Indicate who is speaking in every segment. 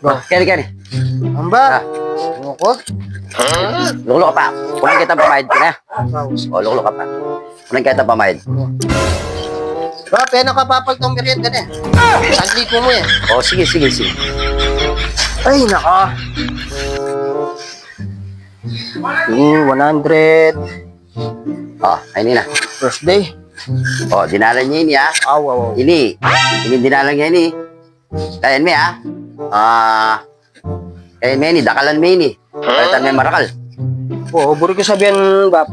Speaker 1: Kani.
Speaker 2: Ang ba?
Speaker 1: Ah.
Speaker 2: Ano ko?
Speaker 1: Lulo ka pa. Kunin kita pamayad ka na. O, lulo ka pa. Kunin kita pamayad.
Speaker 2: Ba, pena ka papal tong merienda na. Sagli ko mo eh.
Speaker 1: O, sige.
Speaker 2: Ay, naka. 100.
Speaker 1: O, ayun na.
Speaker 2: First day.
Speaker 1: O, dinalan niya ini ha.
Speaker 2: Aw.
Speaker 1: Ini dinalan niya ini. Kayan mo ha. Kayan mo ini, dakalan mo ini. Kalitan mo yung marakal.
Speaker 2: Oo, buri ko sabihan, Bap.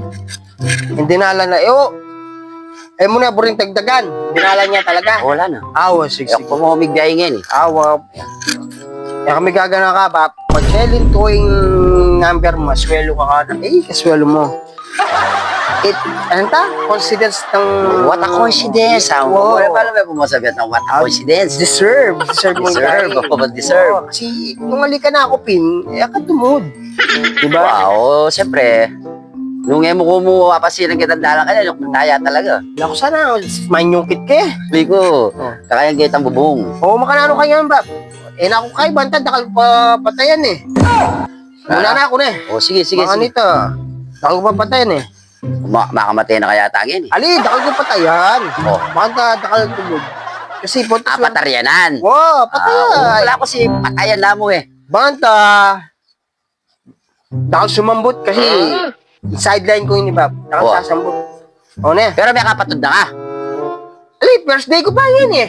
Speaker 2: Hindi nala na. Muna, buring tagdagan. Dinala niya talaga.
Speaker 1: Wala na.
Speaker 2: Awa, sige.
Speaker 1: Yung pumumig dahil ngayon eh.
Speaker 2: Awa. Kaya kami gagana ka, Bap. Pag-selling tuwing number mo, swelo ka ka. Kaswelo mo. Ano ta? Coincidence ng...
Speaker 1: What a coincidence.
Speaker 2: Wow.
Speaker 1: Paano ba pumasabihan ng what a coincidence?
Speaker 2: Deserve mo
Speaker 1: Deserve. Deserve.
Speaker 2: Oo, kasi nung halika na ako, Pin, ka tumod. Diba?
Speaker 1: Wow, siyempre. Nung mo kumuha pa silang kitang dalang ka na, yung daya talaga.
Speaker 2: Ako sana, manyungkit ka eh.
Speaker 1: Sabi ko, kakayang kitang bubong.
Speaker 2: Oo, makanano ka yan, Bap. Naku kay bantad, dakal pa patayan eh. Muna na ako na eh.
Speaker 1: O, sige.
Speaker 2: Mga nito, dakal ko pa patayan eh.
Speaker 1: Makamatay na kaya tangin eh.
Speaker 2: Ali, dakal ko patayan.
Speaker 1: Oh.
Speaker 2: Banta, dakal tumod. Kasi punta
Speaker 1: Pataryanan.
Speaker 2: Wow, patayan.
Speaker 1: Wala ko si patayan na mo eh.
Speaker 2: Banta. Dakal sumambot kasi sideline ko yun ni Bap. Dakal
Speaker 1: Oh.
Speaker 2: sasambot. O na.
Speaker 1: Pero may kapatid na ka.
Speaker 2: Ali, first day ko pa yan eh.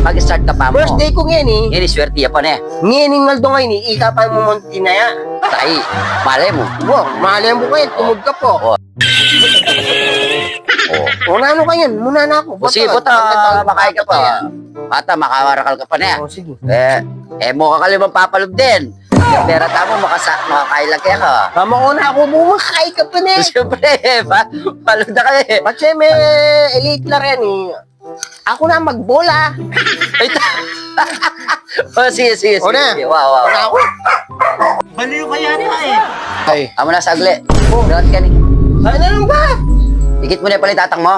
Speaker 1: Mag-start ka pa mo.
Speaker 2: First day ko ngayon eh.
Speaker 1: Yan, swerte ya pa na eh.
Speaker 2: Ngayon ngaldo ngayon eh. Ika pa mo monti na ya.
Speaker 1: Tay, malay mo.
Speaker 2: Wow, mahalin mo kayo. Tumod ka po.
Speaker 1: Oh.
Speaker 2: O na ano kayo? Muna na ako.
Speaker 1: O sige, puta, makain ka pa. Bata, makawarakal ka pa na eh.
Speaker 2: O sige.
Speaker 1: Mo ka kalimang papalog din. Yung pera tamo, makakailag kaya ka.
Speaker 2: Tama ko na ako. Bumakay ka pa na eh.
Speaker 1: Siyempre, palog na ka eh.
Speaker 2: Ba't siya may elite na rin eh. Ako na magbola.
Speaker 1: O sige.
Speaker 2: O na.
Speaker 1: Wow.
Speaker 2: O na ako.
Speaker 3: Baliw kaya na eh.
Speaker 2: Ay.
Speaker 1: Amo na sagli. Dapat ka ni.
Speaker 2: Ano lang ba?
Speaker 1: Ikit mo na pala yung tatang mo.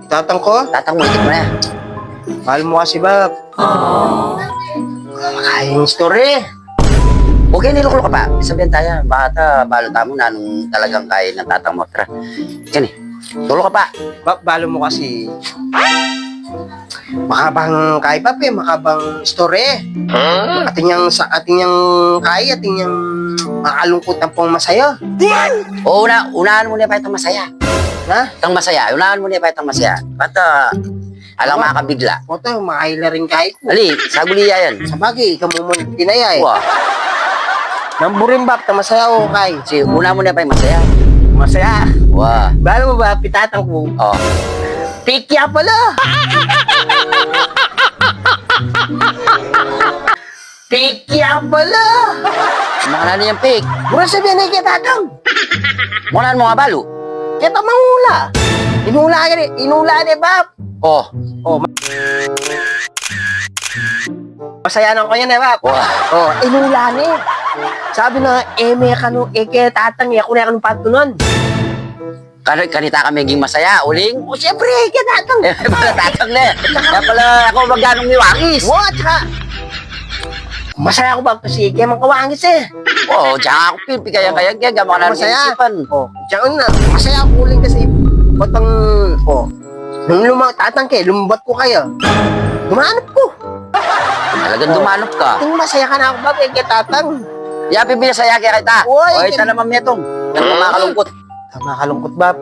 Speaker 2: Tatang ko?
Speaker 1: Tatang mo, ikit mo na.
Speaker 2: Mahal mo kasi ba? Makayang story.
Speaker 1: Okay, nilukulo ka pa. Sabihan tayo, bata, balota mo na nung talagang kaya ng tatang mo. Tara, yan eh. Tulo ka pa.
Speaker 2: Balo mo kasi. Makabang kay papi, makabang story. Ating yung kaya, ating yung makalungkot ng pong masaya.
Speaker 1: O, unahan mo na pa itong masaya.
Speaker 2: Ha?
Speaker 1: Itong masaya, unahan mo na pa itong masaya. Bata, alang makakabigla.
Speaker 2: O to, makahila rin kahit ko.
Speaker 1: Ali, saguliya yan.
Speaker 2: Sa bagay, kamumun tinaya eh.
Speaker 1: Wah,
Speaker 2: Namburin bak, ta masaya o kay.
Speaker 1: sige, una mo na pa yung masaya.
Speaker 2: Masaya.
Speaker 1: Wah,
Speaker 2: Balo mo ba, pitatang ko.
Speaker 1: oh.
Speaker 2: Pikya pala! Pikya pala!
Speaker 1: Makanano yung pig.
Speaker 2: Mura sabihin na kitatang.
Speaker 1: Makanano mo nga balo.
Speaker 2: Kita mangula. Inula ni Bap.
Speaker 1: Oh,
Speaker 2: Masayanan ko yan eh, Bap.
Speaker 1: wah.
Speaker 2: Inula ni. Sabi na, may kanu, kitatang, ako na kanong patunon.
Speaker 1: Kanita kami naging masaya, uling.
Speaker 2: O, siyempre, kitatang.
Speaker 1: Pala tatang na. Kaya pala ako magganong niwangis.
Speaker 2: What, ha? Masaya ko ba kasi kaya mga kawangis eh.
Speaker 1: Oo, diyan ako pipi kaya gama na ng
Speaker 2: Masaya.
Speaker 1: isipan.
Speaker 2: Diyan na, masaya ako uling kasi batang, nung tatang lumbat ko kayo. Dumanap ko.
Speaker 1: Talagang dumanop ka.
Speaker 2: Tingin masaya ka na ako ba, kaya tatang.
Speaker 1: Yapi binasaya kaya kita.
Speaker 2: Uy,
Speaker 1: O, ito naman metong. Yan ang makalungkot.
Speaker 2: Tama kalungkot ba?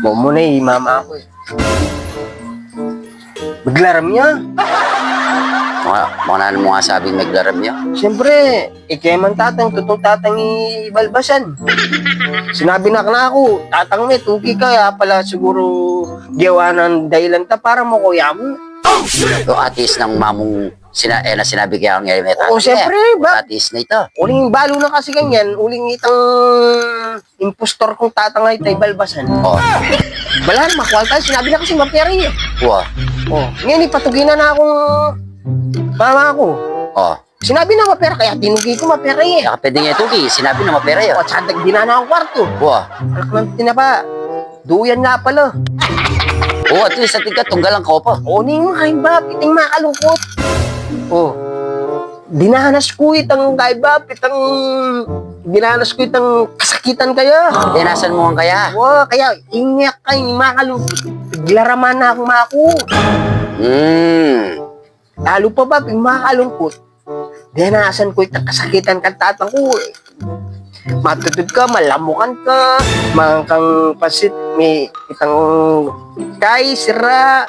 Speaker 2: Mo na mama ako eh. Maglaram niya.
Speaker 1: Mga mo nga sabing maglaram niya.
Speaker 2: Siyempre, man tatang, totoong tatang ibalbasan. Sinabi na ako, tatang may tuki ka, kaya pala siguro gawa ng dahilan ta para mo kuya mo.
Speaker 1: Yung atis ng mamong na sinabi kaya ang ngayon.
Speaker 2: Oo, siyempre, ba?
Speaker 1: Atis na ito.
Speaker 2: Uling balo na kasi ganyan, uling itang impostor kong tatang ay tayo balbasan.
Speaker 1: Oh,
Speaker 2: Bala na, makuha tayo, sinabi na kasi maperi eh.
Speaker 1: wah.
Speaker 2: Ngayon, ipatuginan na akong mama ko.
Speaker 1: Oh,
Speaker 2: Sinabi na mapera, kaya tinugi ko mapera eh.
Speaker 1: kaya pwede nga ito, sinabi na mapera yun.
Speaker 2: O, tsadag din na akong kwarto.
Speaker 1: Wah.
Speaker 2: Alak ng tinapa. Duyan nga pala.
Speaker 1: Oo, at least sa tingkat, tunggalang ko pa.
Speaker 2: O, ni mo kay Bab, iting makalungkot. O, dinanas ko itang kay Bab, dinanas ko itang kasakitan kaya.
Speaker 1: Dinasan mo ang kaya.
Speaker 2: O, kaya ingyak kay makalungkot. Glaraman na akong mako. Lalo pa ba, makalungkot. Dinasan ko itang kasakitan kang tatang ko. Matutod ka, malamukan ka, kang pasit, may itang kay, sira.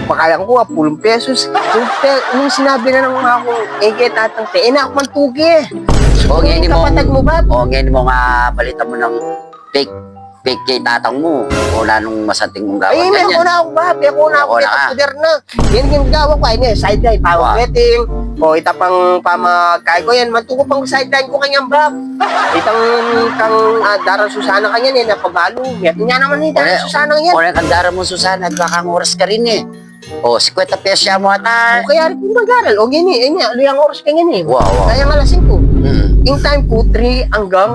Speaker 2: Pagpakalang ko, 10 pesos. Nung sinabi na ng mga akong, kay tatang, na ako man tugi.
Speaker 1: O, ngayon mo,
Speaker 2: kapatag mo ba?
Speaker 1: o, ngayon mo nga balita mo ng fake kay tatang mo. O, na nung masanting mong gawa.
Speaker 2: Ay, meron ko na ako ba? Meron ko na ako.
Speaker 1: Meron ka.
Speaker 2: Poder na. Yan yung gawa ko. Ay, sideline,
Speaker 1: Wow.
Speaker 2: power betting. O, itapang pamagkay ko yan. Matuko pang sideline ko kanyang bab. Itang kang Darang Susana kanya niya, napabalo. Meron niya naman ni Darang Susana yan.
Speaker 1: O, kandara mo, Susana, at baka ang oras ka rin eh. O, 50 pesos siya mo ata.
Speaker 2: O, kaya rin kung mag-aral. O, gini, luyang oras ka yan eh.
Speaker 1: Wow.
Speaker 2: Kaya nga lasing ko.
Speaker 1: Hmm.
Speaker 2: In time ko, 3 hanggang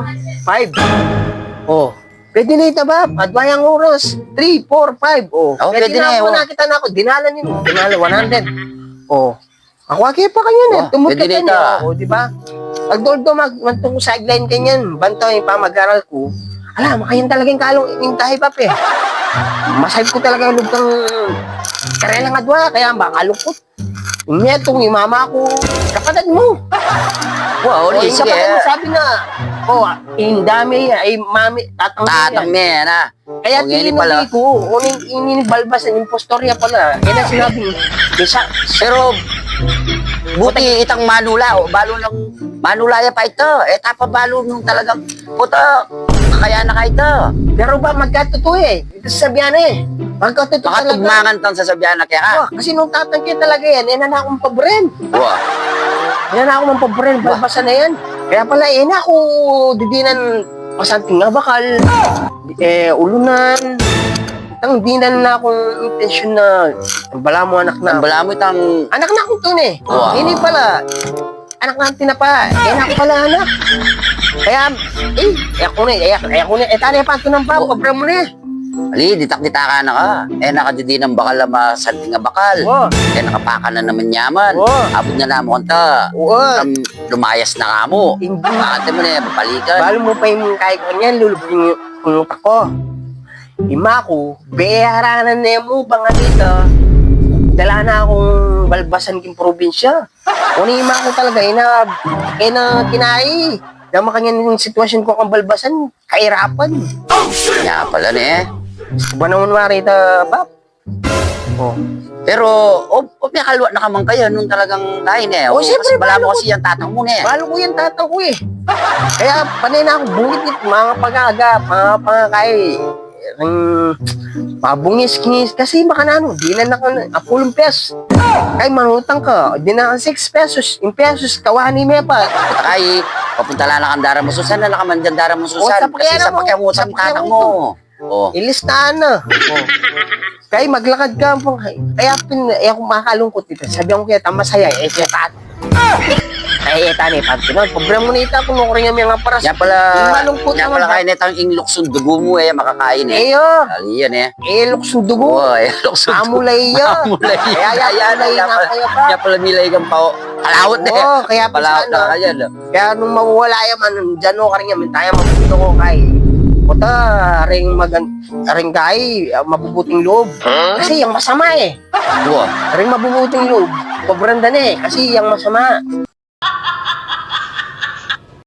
Speaker 2: 5. O, pwede na ito ba? Adbayang oras. 3, 4, 5. O,
Speaker 1: Oh, pwede na
Speaker 2: ako,
Speaker 1: eh,
Speaker 2: nakita na ako. Dinala niyo. Dinala, 100. O, ako aki pa kanya
Speaker 1: Oh,
Speaker 2: na. Tumutod
Speaker 1: pwede
Speaker 2: ka
Speaker 1: na
Speaker 2: niya.
Speaker 1: ito.
Speaker 2: O, di ba? Pag doldo, magtong sideline kanyan. Bantay pa mag-aral ko. Ala, makayan talagang kalong yung tahipap eh. Masayip ko talaga yung lugtang karelang adwa. Kaya ba, kalungkot. Netong yung mama ko, kapatid mo.
Speaker 1: Wow,
Speaker 2: O,
Speaker 1: ulit,
Speaker 2: yung
Speaker 1: sige.
Speaker 2: kapatid mo sabi na, yung dami, ay mami, tatang
Speaker 1: Tatang
Speaker 2: yan.
Speaker 1: men, ha?
Speaker 2: Kaya
Speaker 1: O, ngayon pala.
Speaker 2: tinuli ko, uning balbasan, yung postorya pala. Yan ang sinabi, isa,
Speaker 1: Pero, buti itang manula, o, balo lang, manula ya pa ito. Tapa balo nung talagang, puta, kaya na ka ito.
Speaker 2: pero ba magkatotoo eh. Ito sa Sabiana eh. Magkatotoo
Speaker 1: Baka
Speaker 2: talaga.
Speaker 1: tugmangan tan sa sabihan na kaya ka.
Speaker 2: Kasi nung tatangkit talaga yan, na akong pabren.
Speaker 1: Wow.
Speaker 2: Na akong pabren, balbasan na yan. Kaya pala, na ako didinan pasanting nga bakal, ulunan. Ang dinan na akong intensyon na bala mo anak na.
Speaker 1: Bala mo itang,
Speaker 2: Anak na akong tun eh.
Speaker 1: Wow.
Speaker 2: Hindi pala. Anak na tinapa. Ako pala anak. Kaya, tali pa ito ng pao, kabra mo na eh.
Speaker 1: ali, ditak-dita ka na ka. Nakadidi ng bakal na masanting nga bakal.
Speaker 2: Oo.
Speaker 1: Napaka na naman yaman.
Speaker 2: Oo.
Speaker 1: Abot na namo kanta.
Speaker 2: Oo.
Speaker 1: Lumayas na ka mo.
Speaker 2: Hindi.
Speaker 1: Bakit mo na, papalikan.
Speaker 2: Balo mo pa yung kaya ko niyan, lulubing yung ako. Ima ko, beharanan na mo ba nga dito? Dala na akong balbasan king probinsya. Kung ima ko talaga, kinai. Dama kanya yung sitwasyon ko kang balbasan, kahirapan.
Speaker 1: Nga pala ne.
Speaker 2: Banawon marita, Pap. Oh.
Speaker 1: Pero, may kalwa na kamang kayo nung talagang kain eh.
Speaker 2: Oh, siyempre,
Speaker 1: kasi bala mo
Speaker 2: balo
Speaker 1: kasi yung tatang mo ne.
Speaker 2: Balo ko yan, tatang ko eh. Kaya panay na ako bungit dito, mga pag-aga, mga pangakay. Mabungis-kingis kasi baka na ano, di na apulong pesos. Kay manutang ka, di na 6 pesos, 1 pesos, kawani me pa.
Speaker 1: Kay, papunta lang ang dara mo. Susan na lang ang dara mo, Susan.
Speaker 2: sa
Speaker 1: Kasi sa
Speaker 2: pakyanan mo,
Speaker 1: pakyamutan
Speaker 2: sa
Speaker 1: mo tatang
Speaker 2: pakyanan
Speaker 1: mo. Oh.
Speaker 2: Ilistahan na. Oh. Kaya maglakad ka po. Kaya ako makakalungkot dito. Sabi ko kaya tamasaya, siya tat. Ay, tani, pagkinon. Problema mo na ita kung nukurin niya mga paras.
Speaker 1: Yan pala,
Speaker 2: Malungkot
Speaker 1: yan
Speaker 2: naman
Speaker 1: pala
Speaker 2: ba?
Speaker 1: kain itang inluksong dugo mo makakain eh.
Speaker 2: Eyo,
Speaker 1: Ali yan
Speaker 2: luksong dugo.
Speaker 1: Oo, luksong dugo.
Speaker 2: Amulay ya.
Speaker 1: Amulay.
Speaker 2: Kaya amulay na kayo pa.
Speaker 1: Kaya pala nilay kang pao. Palawot na
Speaker 2: Oo, kaya pa
Speaker 1: Palawot na
Speaker 2: sana.
Speaker 1: ka yan.
Speaker 2: Kaya nung mawawala yan, dyan o ka rin yan, tayo mabuto ko kay. Puta, ring kay, mabubuting loob. Kasi yung masama eh.
Speaker 1: Wow.
Speaker 2: Ring mabubuting loob, pabranda na eh. Kasi yung masama.